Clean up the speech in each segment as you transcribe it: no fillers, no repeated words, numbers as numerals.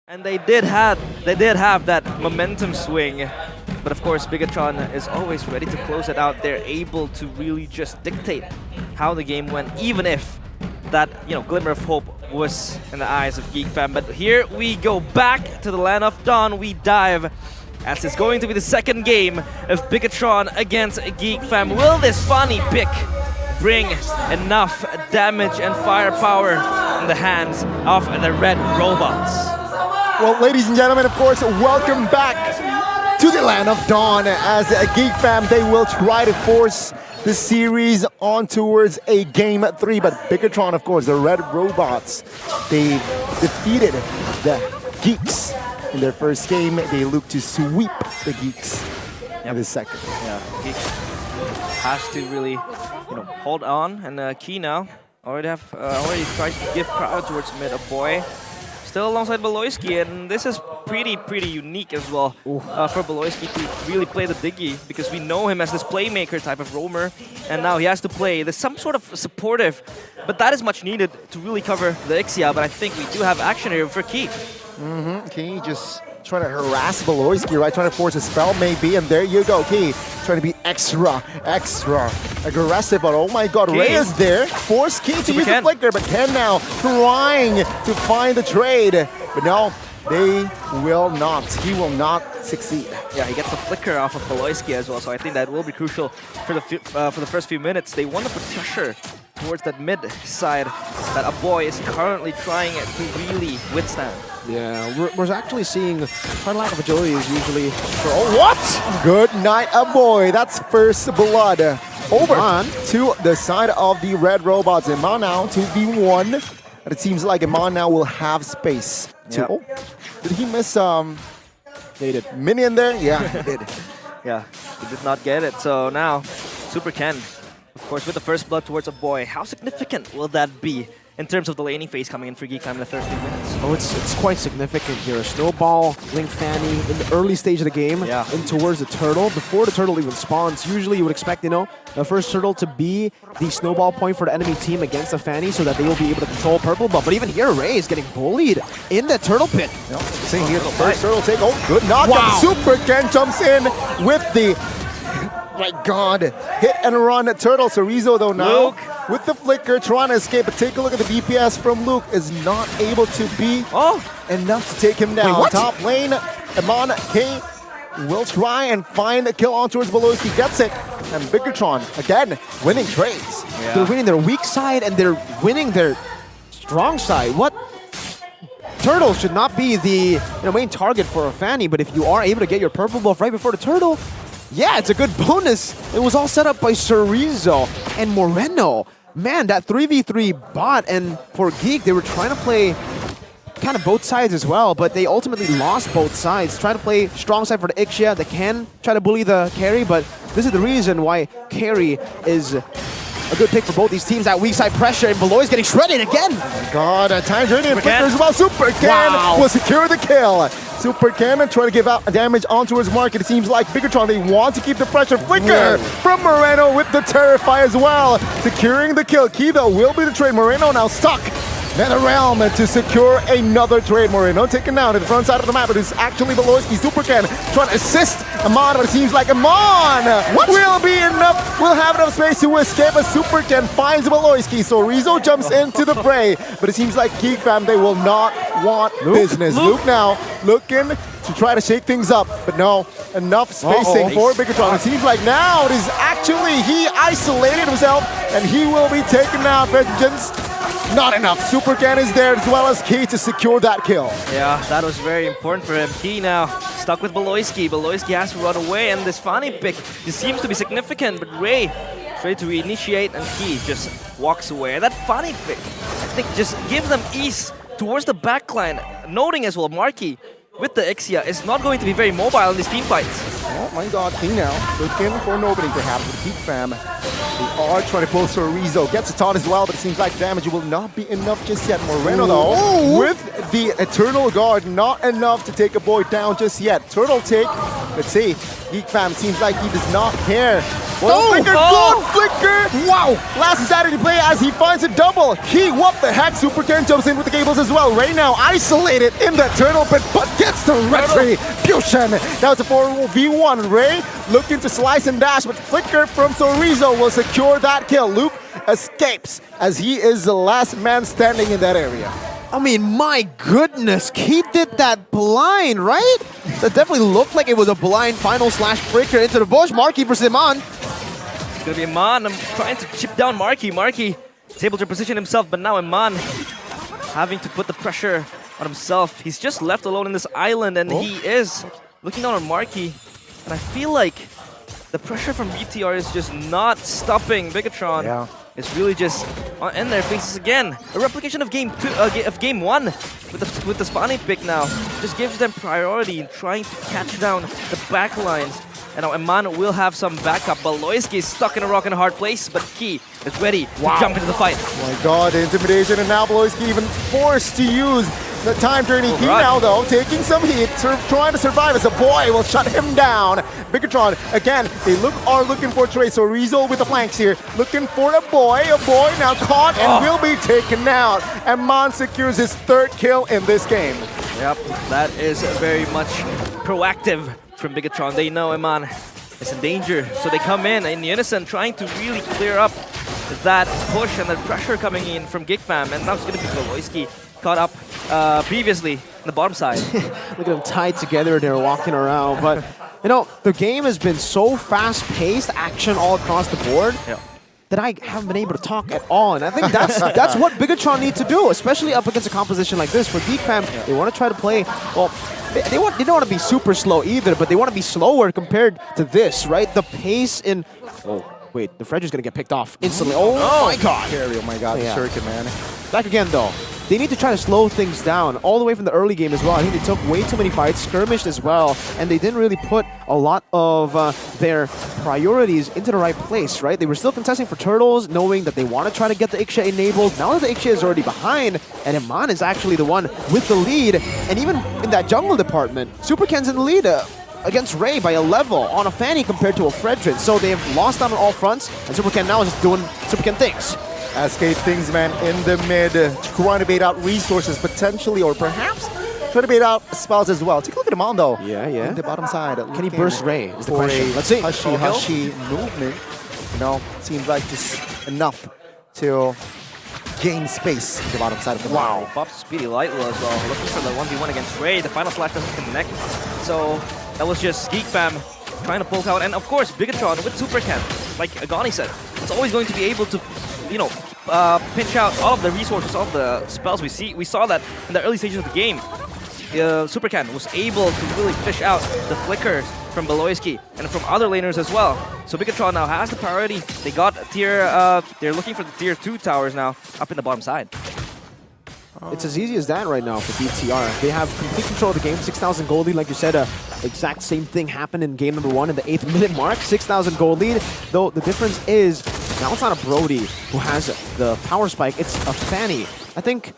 And they did have that momentum swing, but of course Bigatron is always ready to close it out. They're able to really just dictate how the game went, even if that glimmer of hope was in the eyes of GEEK fam. But here we go back to the land of dawn. We dive as it's going to be the second game of Bigatron against GEEK fam. Will this funny pick bring enough damage and firepower in the hands of the red robots? Well, ladies and gentlemen, of course, welcome back to the land of dawn. As a GEEK fam, they will try to force the series on towards a Game 3. But Bigatron, of course, the red robots, they defeated the Geeks in their first game. They look to sweep the Geeks in the second. Yeah, Geek has to really, hold on. And Key now already tried to give crowd towards mid. A boy still alongside Beloyski, and this is pretty unique as well for Beloyski to really play the Diggy, because we know him as this playmaker type of roamer, and now he has to play some sort of supportive, but that is much needed to really cover the Ixia. But I think we do have action here for Key. Key just trying to harass Beloyski, right? Trying to force a spell maybe, and there you go, Key. Trying to be extra aggressive, but oh my god, Ray is there. Force Key to use the flicker, but Ken now trying to find the trade. But no, they will not. He will not succeed. Yeah, he gets the flicker off of Beloyski as well, so I think that will be crucial for the first few minutes. They want to put pressure towards that mid side that a boy is currently trying to really withstand. Yeah, we're actually seeing quite a lack of agility is usually for... Oh, what? Good night, a boy. That's first blood. Over to the side of the red robots. Iman now 2v1. And it seems like Iman now will have space. Oh, did he miss They did. minion there? Yeah, he did. Yeah, he did not get it. So now, Super Ken, of course, with the first blood towards a boy. How significant will that be in terms of the laning phase coming in for GEEK fam in the first few minutes? Oh, it's quite significant here. Snowball, Link Fanny in the early stage of the game, and towards the turtle. Before the turtle even spawns, usually you would expect, the first turtle to be the snowball point for the enemy team against the Fanny so that they will be able to control purple buff. But even here, Ray is getting bullied in the turtle pit. Seeing here the first turtle take. Oh, good knockdown. Wow. Super Ken jumps in with the... My god, hit and run Turtle. Cerezo though now Luke with the flicker trying to escape, but take a look at the DPS from Luke, is not able to be enough to take him down. Wait, top lane, Iman K will try and find the kill on towards Beloyski, gets it, and Bigatron again winning trades. Yeah. They're winning their weak side and they're winning their strong side. What? Turtle should not be the main target for a Fanny, but if you are able to get your purple buff right before the turtle, yeah, it's a good bonus. It was all set up by Cerezo and Moreno. Man, that 3v3 bot, and for GEEK, they were trying to play kind of both sides as well, but they ultimately lost both sides. Trying to play strong side for the Ixia. They can try to bully the carry, but this is the reason why carry is a good pick for both these teams. That weak side pressure, and Beloy is getting shredded again. Oh my god, time journey and flicker as well. Super Ken will secure the kill. Super Ken trying to give out damage on towards market. It seems like Bigatron, they want to keep the pressure. Flicker from Moreno with the Terrify as well. Securing the kill. Key though will be the trade. Moreno now stuck. NetherRealm to secure another trade. Moreno taken down to the front side of the map. It is actually Beloyski. Super Ken trying to assist Amon, but it seems like Amon will be enough, will have enough space to escape as Super Ken finds Beloyski. So Rizzo jumps into the fray, but it seems like GEEK fam, they will not want business. Luke now looking to try to shake things up, but no, enough spacing for Bigatron. It seems like now it is actually he isolated himself, and he will be taken out. Vengeance. Not enough. Super Ken is there as well as Key to secure that kill. Yeah, that was very important for him. Key now stuck with Beloyski. Beloyski has to run away, and this Fanny pick, this seems to be significant, but Ray tries to reinitiate, and Key just walks away. And that Fanny pick, I think, just gives them ease towards the backline. Noting as well, Marky with the Ixia is not going to be very mobile in these team fights. Oh my god, King now looking for nobody perhaps with GEEK fam. They are trying to pull Cerezo, gets a taunt as well, but it seems like damage will not be enough just yet. Moreno though, with the Eternal Guard, not enough to take a boy down just yet. Turtle take, let's see, GEEK fam seems like he does not care Oh, Flicker, good Flicker! Wow! Last insanity play as he finds a double. He, what the heck? Super Ken jumps in with the cables as well. Right now, isolated in the turtle pit, but gets the retribution. Now it's a 4v1. Ray looking to slice and dash, but Flicker from Sorizo will secure that kill. Luke escapes as he is the last man standing in that area. I mean, my goodness, he did that blind, right? That definitely looked like it was a blind final slash breaker into the bush. Marky versus Iman. It's gonna be Iman. I'm trying to chip down Marky. Marky is able to position himself, but now Iman having to put the pressure on himself. He's just left alone in this island, and he is looking down on Marky. And I feel like the pressure from BTR is just not stopping Bigatron. Yeah. It's really just in their faces again. A replication of game 2, of game 1 with the spawning pick now. Just gives them priority in trying to catch down the back lines. And now Iman will have some backup. Baloyski is stuck in a rock and a hard place, but Key is ready to jump into the fight. Oh my god, the intimidation, and now Baloyski even forced to use the time journey. He now though taking some heat, trying to survive as a boy will shut him down. Bigatron again, they are looking for Trey, so Rizzo with the flanks here, looking for a boy now caught and will be taken out. And Mon secures his 3rd kill in this game. Yep, that is very much proactive from Bigatron. They know Iman is in danger, so they come in unison, trying to really clear up that push and the pressure coming in from GeekFam. And now it's going to be Baloyski caught up previously on the bottom side. Look at them tied together, they're walking around. But, you know, the game has been so fast-paced, action all across the board, that I haven't been able to talk at all. And I think that's what Bigatron need to do, especially up against a composition like this. For GeekFam, they want to try to play, well, they don't want to be super slow either, but they want to be slower compared to this, right? The pace in... Oh, wait, the Freddy's going to get picked off instantly. Oh my god. Carry, oh my god, the Shuriken, man. Back again, though. They need to try to slow things down all the way from the early game as well. I think they took way too many fights, skirmished as well, and they didn't really put a lot of their priorities into the right place, right? They were still contesting for turtles, knowing that they want to try to get the Ixia enabled. Now that the Ixia is already behind, and Iman is actually the one with the lead, and even in that jungle department, Super Ken's in the lead against Ray by a level on a Fanny compared to a Fredrin. So they have lost out on all fronts, and Super Ken now is just doing Super Ken things. Escape things, man, in the mid, trying to bait out resources potentially, or perhaps trying to bait out spells as well. Take a look at him on though. Yeah. On the bottom side. Can he burst Ray? Is the for question. a Let's see. Hushy movement. You know, seems like just enough to gain space on the bottom side of the map. Wow, Bob's Speedy Lightwell as well, looking for the 1v1 against Ray. The final slash doesn't connect, so that was just GeekFam trying to poke out. And of course, Bigatron with Super Ken, like Agani said, it's always going to be able to, you know, pinch out all of the resources, all of the spells we see. We saw that in the early stages of the game. Super Ken was able to really fish out the flickers from Baloyski and from other laners as well. So Bigatron now has the priority. They got tier, they're looking for the tier 2 towers now up in the bottom side. It's as easy as that right now for BTR. They have complete control of the game, 6,000 gold lead. Like you said, exact same thing happened in game number 1 in the 8th minute mark, 6,000 gold lead. Though the difference is, now it's not a Brody who has the power spike, it's a Fanny. I think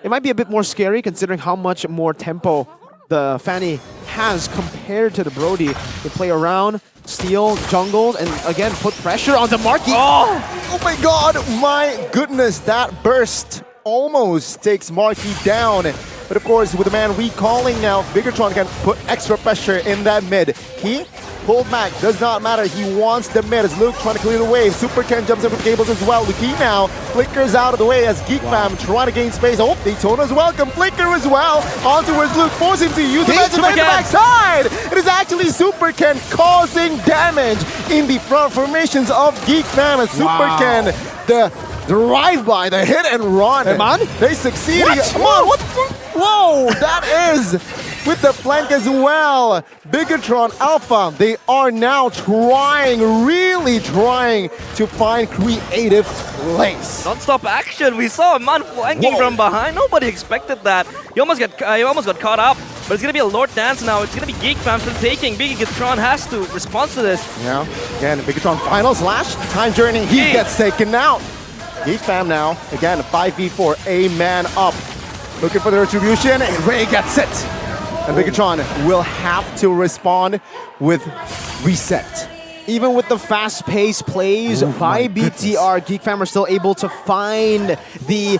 it might be a bit more scary considering how much more tempo the Fanny has compared to the Brody. They play around, steal jungles, and again put pressure on the Marky. Oh my god, my goodness, that burst almost takes Marky down. But of course, with the man recalling now, Bigatron can put extra pressure in that mid. He pulled back, does not matter. He wants the mid as Luke trying to clear the wave. Super Ken jumps in with cables as well. Luke now flickers out of the way as GeekFam trying to gain space. Oh, Daytona's welcome. Flicker as well. On towards Luke, force him to use the magic on the backside. It is actually Super Ken causing damage in the front formations of GeekFam. And Super Ken, the drive-by, the hit and run. Iman? They succeeded. What? Iman, what the fuck? Whoa, that is with the flank as well. Bigatron Alpha, they are now really trying to find creative plays. Non-stop action. We saw a man flanking from behind. Nobody expected that. He almost got caught up. But it's gonna be a Lord Dance now. It's gonna be GeekFam still taking. Bigatron has to respond to this. Yeah. Again, Bigatron final slash time journey. He gets taken out. GeekFam now again 5v4, a man up. Looking for the retribution, and Ray gets it. And Bigatron will have to respond with reset. Even with the fast-paced plays by BTR, GEEK fam are still able to find the,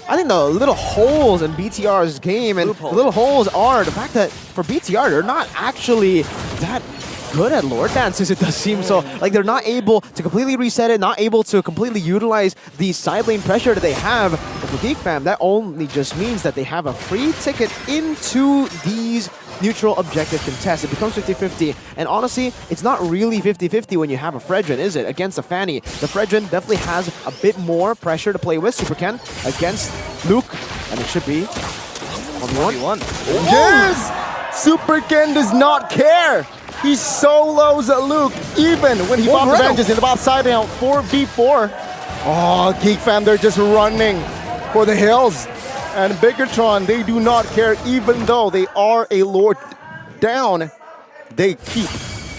I think, the little holes in BTR's game. And the little holes are the fact that for BTR, they're not actually that good at Lord Dances, it does seem. So, like, they're not able to completely reset it, not able to completely utilize the side lane pressure that they have. But for GEEK fam, that only just means that they have a free ticket into these neutral objective contests. It becomes 50-50, and honestly, it's not really 50-50 when you have a Fredrin, is it? Against a Fanny. The Fredrin definitely has a bit more pressure to play with. Super Ken against Luke, and it should be 1v1. Yes! Super Ken does not care. He solos Luke, even when he bought the Vengeance in the bot side down 4v4. Oh, GEEK fam, they're just running for the hills. And Bigatron, they do not care, even though they are a Lord down, they keep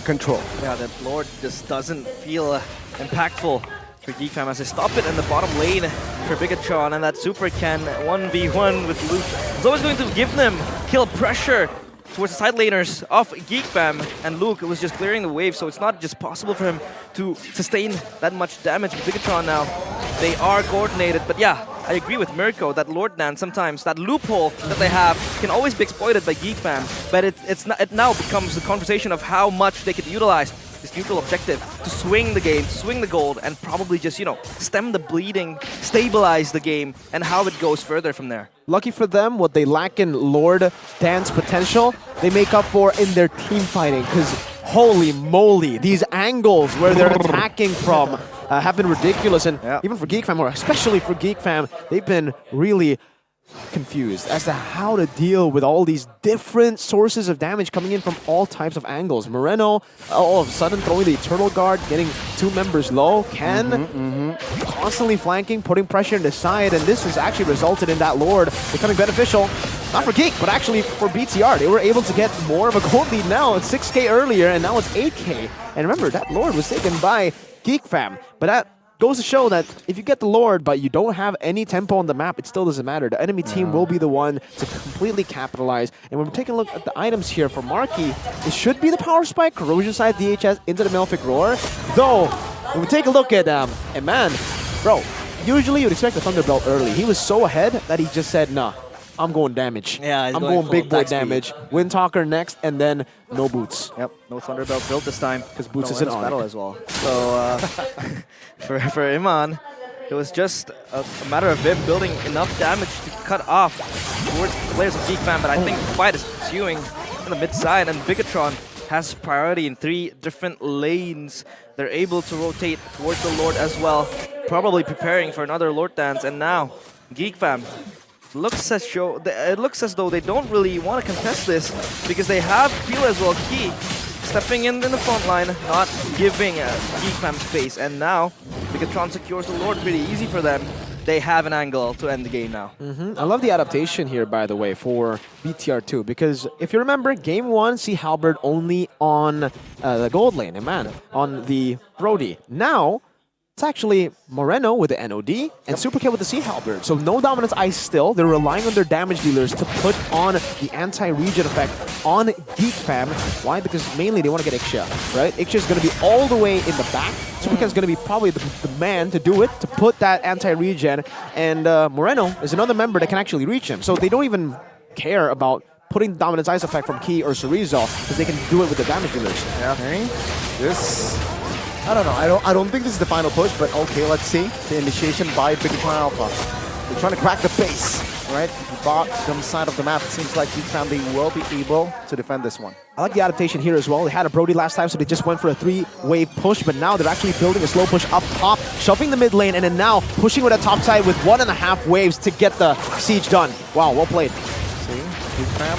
control. Yeah, that Lord just doesn't feel impactful for GEEK fam as they stop it in the bottom lane for Bigatron, and that Super Ken 1v1 with Luke is always going to give them kill pressure towards the side laners of GEEK fam, and Luke was just clearing the wave, so it's not just possible for him to sustain that much damage with Bigatron now. They are coordinated, but yeah, I agree with Mirko that Lord Dance sometimes, that loophole that they have can always be exploited by GEEK fam, but it now becomes the conversation of how much they could utilize this neutral objective to swing the game, swing the gold, and probably just, you know, stem the bleeding, stabilize the game, and how it goes further from there. Lucky for them, what they lack in Lord Dance potential, they make up for in their team fighting, because holy moly, these angles where they're attacking from have been ridiculous, and even for GEEK fam, or especially for GEEK fam, they've been really confused as to how to deal with all these different sources of damage coming in from all types of angles. Moreno all of a sudden throwing the Turtle Guard, getting 2 members low. Ken constantly flanking, putting pressure in the side, and this has actually resulted in that Lord becoming beneficial. Not for GEEK, but actually for BTR. They were able to get more of a gold lead now. It's 6K earlier, and now it's 8K. And remember, that Lord was taken by GEEK fam. But that goes to show that if you get the Lord, but you don't have any tempo on the map, it still doesn't matter. The enemy team will be the one to completely capitalize. And when we're taking a look at the items here for Marky, it should be the Power Spike, Corrosion Side, DHS, into the Malefic Roar. Though, when we take a look at man, bro, usually you'd expect the Thunderbelt early. He was so ahead that he just said, nah, I'm going damage. Yeah, I'm going big boy damage. Windtalker next, and then no boots. Yep, no Thunderbelt built this time. Because boots isn't on battle as well. So for Iman, it was just a matter of him building enough damage to cut off towards the players of GEEK fam, but I think the fight is pursuing in the mid side, and Bigatron has priority in 3 different lanes. They're able to rotate towards the Lord as well, probably preparing for another Lord Dance, and now GEEK fam it looks as though they don't really want to contest this because they have Peel as well, Key, stepping in the front line, not giving GEEK fam space, and now Bigatron secures the Lord pretty easy for them. They have an angle to end the game now. I love the adaptation here, by the way, for BTR 2, because if you remember, Game 1, see Halberd only on the gold lane, and man, on the Brody. Now, it's actually Moreno with the NOD and Super Ken with the Sea Halberd. So no Dominance Ice still. They're relying on their damage dealers to put on the anti-regen effect on GEEK fam. Why? Because mainly they want to get Ixia, right? Ixia is going to be all the way in the back. Super Ken is going to be probably the man to do it, to put that anti-regen. And Moreno is another member that can actually reach him. So they don't even care about putting Dominance Ice effect from Key or Cerezo because they can do it with the damage dealers. Yeah. Okay. I don't know. I don't think this is the final push, but okay, let's see. The initiation by Bigatron Alpha. They're trying to crack the base, right? The bottom side of the map, it seems like GEEK fam, they will be able to defend this one. I like the adaptation here as well. They had a Brody last time, so they just went for a 3-wave push, but now they're actually building a slow push up top, shoving the mid lane, and then now pushing with a top side with 1.5 waves to get the siege done. Wow, well played. See, GEEK fam,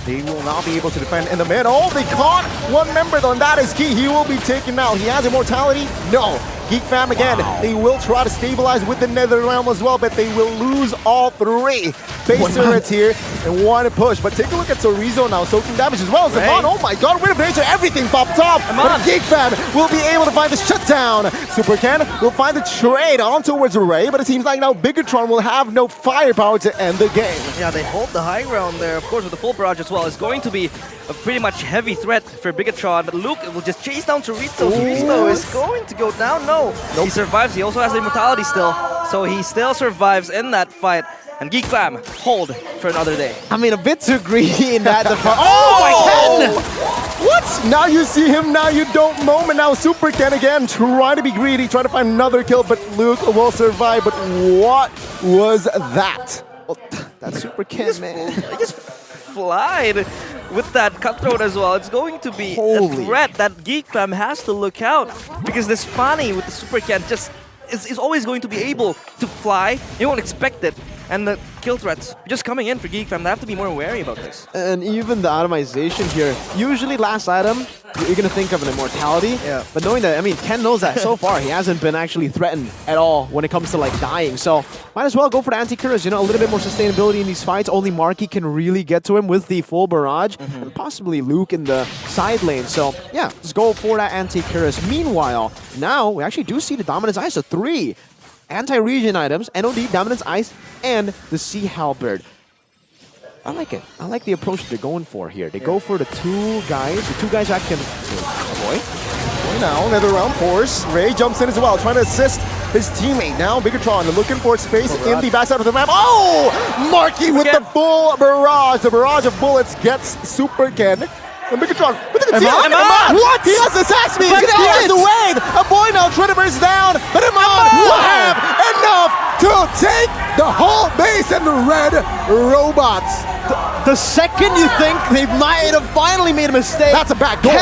they will not be able to defend in the mid. Oh, they caught one member though, and that is Key. He will be taken out. He has immortality? No. GEEK fam again, they will try to stabilize with the Nether Realm as well, but they will lose all 3 base turrets here and want to push. But take a look at Sorizo now, soaking damage as well as Iman. Oh my god, Wind of Nature, everything popped off. But GEEK fam will be able to find the shutdown. Super Ken will find the trade on towards Ray, but it seems like now Bigatron will have no firepower to end the game. Yeah, they hold the high ground there, of course, with the full barrage as well. It's going to be a pretty much heavy threat for Bigatron, but Luke will just chase down Chorizo. Chorizo is going to go down. No, he survives. He also has the immortality still, so he still survives in that fight. And GEEK fam hold for another day. I mean, a bit too greedy in that. Oh my god! What? Now you see him, now you don't moment. Now Super Ken again trying to be greedy, trying to find another kill, but Luke will survive. But what was that? Well, that's Super Ken, man. He just flied with that cutthroat as well. It's going to be a threat that GEEK fam has to look out, because this Fanny with the Super Ken just is always going to be able to fly. You won't expect it. And the kill threats just coming in for GEEK fam. They have to be more wary about this. And even the itemization here, usually last item, you're going to think of an immortality. Yeah. But knowing that, I mean, Ken knows that so far he hasn't been actually threatened at all when it comes to like dying. So might as well go for the anti-Curse. You know, a little bit more sustainability in these fights. Only Marky can really get to him with the full barrage. And possibly Luke in the side lane. So yeah, just go for that anti-Curse. Meanwhile, now we actually do see the Dominance Ice. So 3 anti-region items, NOD, Dominance Ice, and the Sea Halberd. I like it. I like the approach they're going for here. They go for the 2 guys that can avoid. Now, Nether Realm force. Ray jumps in as well, trying to assist his teammate. Now, Bigatron looking for space in the backside of the map. Oh! Marky with the full barrage. The barrage of bullets gets Super Ken. And Bigatron with the Iman? What? He has the attack speed. He has the wave. A boy now trying to burst down. But Iman will have enough to take the whole base and the red robots. The second you think they might have finally made a mistake, That's a back door.